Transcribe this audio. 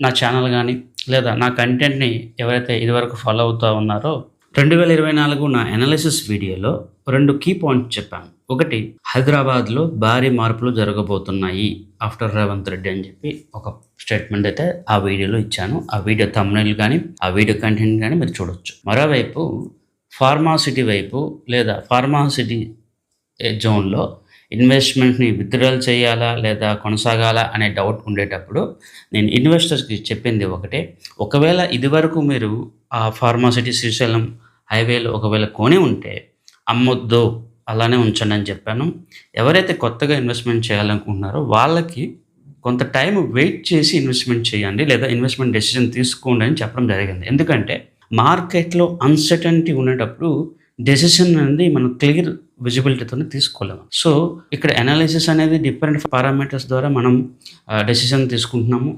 నా ఛానల్ గానీ, లేదా నా కంటెంట్‌ని ఎవరైతే ఇదివరకు ఫాలో అవుతా ఉన్నారో 2024 నా అనాలిసిస్ వీడియోలో 2 కీ పాయింట్స్ చెప్పాను. ఒకటి, హైదరాబాద్‌లో భారీ మార్పులు జరగబోతున్నాయి ఆఫ్టర్ రేవంత్ రెడ్డి అని చెప్పి ఒక స్టేట్మెంట్ అయితే ఆ వీడియోలో ఇచ్చాను. ఆ వీడియో థంబ్‌నెయిల్ గానీ, ఆ వీడియో కంటెంట్ గానీ మీరు చూడొచ్చు. మరోవైపు ఫార్మాసిటీ వైపు లేదా ఫార్మాసిటీ జోన్‌లో ఇన్వెస్ట్‌మెంట్‌ని విత్‌డ్రాల్ చేయాలా లేదా కొనసాగాలా అనే డౌట్ ఉండేటప్పుడు నేను ఇన్వెస్టర్స్‌కి చెప్పింది ఒకటే. ఒకవేళ ఇదివరకు మీరు ఆ ఫార్మాసిటీ శ్రీశైలం హైవేలో ఒకవేళ కొని ఉంటే అమ్మొద్దు, అలానే ఉంచండి అని చెప్పాను. ఎవరైతే కొత్తగా ఇన్వెస్ట్‌మెంట్ చేయాలనుకుంటున్నారో వాళ్ళకి కొంత టైం వెయిట్ చేసి ఇన్వెస్ట్‌మెంట్ చేయండి, లేదా ఇన్వెస్ట్‌మెంట్ డెసిషన్ తీసుకోండి అని చెప్పడం జరిగింది. ఎందుకంటే మార్కెట్‌లో అన్‌సర్టెనిటీ ఉండేటప్పుడు డెసిషన్ అనేది మనం క్లియర్ విజిబిలిటీతోనే తీసుకోలేము. సో, ఇక్కడ అనాలిసిస్ అనేది డిఫరెంట్ పారామీటర్స్ ద్వారా మనం డెసిషన్ తీసుకుంటున్నాము.